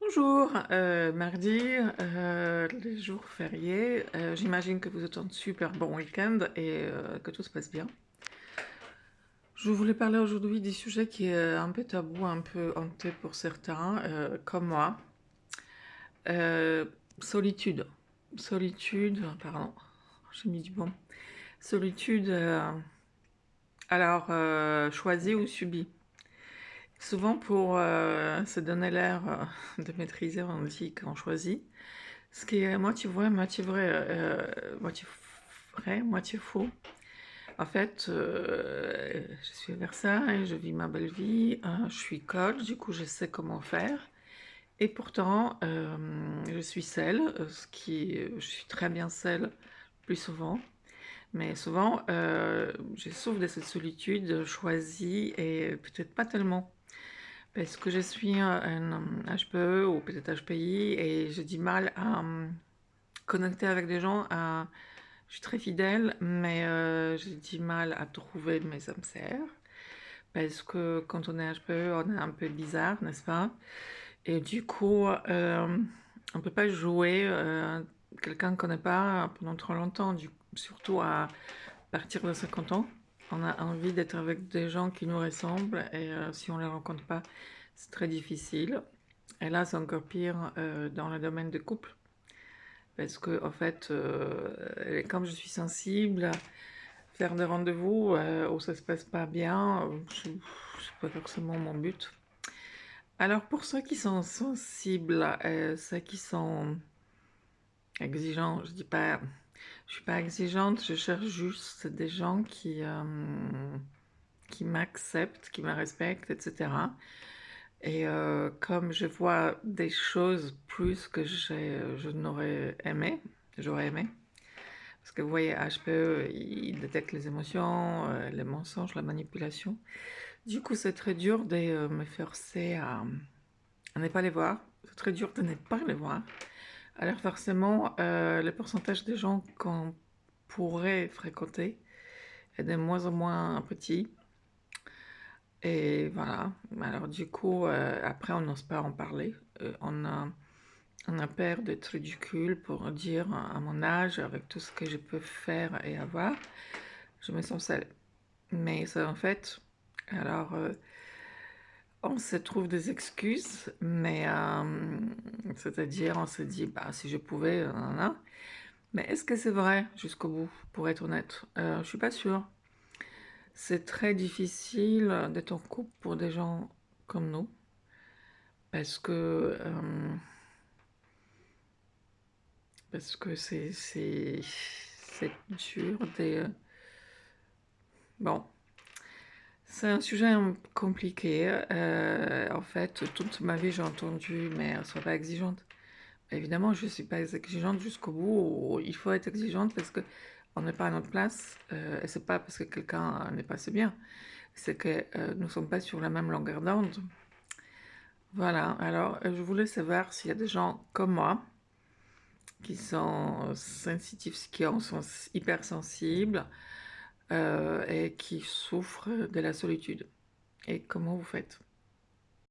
Bonjour, mardi, les jours fériés, j'imagine que vous êtes en super bon week-end et que tout se passe bien. Je voulais parler aujourd'hui du sujet qui est un peu tabou, un peu hanté pour certains, comme moi. Solitude. Solitude, pardon, j'ai mis du bon. Solitude, alors choisie ou subie. Souvent pour se donner l'air de maîtriser, on dit qu'on choisit. Ce qui est moitié vrai, moitié vrai, moitié faux. En fait, je suis à Versailles, je vis ma belle vie, je suis coach, du coup je sais comment faire. Et pourtant, je suis seule, je suis très bien seule plus souvent. Mais souvent, je souffre de cette solitude choisie et peut-être pas tellement. Parce que je suis un HPE ou peut-être HPI et j'ai du mal à connecter avec des gens. Je suis très fidèle, mais j'ai du mal à trouver mes âmes sœurs. Parce que quand on est HPE, on est un peu bizarre, n'est-ce pas? Et du coup, on ne peut pas jouer quelqu'un qu'on ne connaît pas pendant trop longtemps, surtout à partir de 50 ans. On a envie d'être avec des gens qui nous ressemblent et si on ne les rencontre pas, c'est très difficile. Et là, c'est encore pire dans le domaine des couples. Parce que, en fait, comme je suis sensible, faire des rendez-vous où ça se passe pas bien, c'est pas forcément mon but. Alors, pour ceux qui sont sensibles, ceux qui sont exigeants, je suis pas exigeante, je cherche juste des gens qui m'acceptent, qui me respectent, etc. Et comme je vois des choses plus que je n'aurais aimé, j'aurais aimé, parce que vous voyez, HPE, il détecte les émotions, les mensonges, la manipulation. Du coup, c'est très dur de me forcer à ne pas les voir. C'est très dur de ne pas les voir. Alors forcément, le pourcentage des gens qu'on pourrait fréquenter est de moins en moins petit. Et voilà. Alors du coup, après, on n'ose pas en parler. On a peur d'être ridicule pour dire à mon âge, avec tout ce que je peux faire et avoir, je me sens seule. Mais ça, en fait, alors, on se trouve des excuses, mais c'est-à-dire, on se dit, bah, si je pouvais, nanana. Mais est-ce que c'est vrai jusqu'au bout, pour être honnête? Je suis pas sûre. C'est très difficile d'être en couple pour des gens comme nous, parce que c'est dur bon, c'est un sujet compliqué. En fait, toute ma vie, j'ai entendu, mais sois pas exigeante. Évidemment, je suis pas exigeante jusqu'au bout. Il faut être exigeante parce que on n'est pas à notre place. Et c'est pas parce que quelqu'un n'est pas assez bien. C'est que nous ne sommes pas sur la même longueur d'onde. Voilà. Alors, je voulais savoir s'il y a des gens comme moi qui sont sensitifs, sont hypersensibles et qui souffrent de la solitude. Et comment vous faites?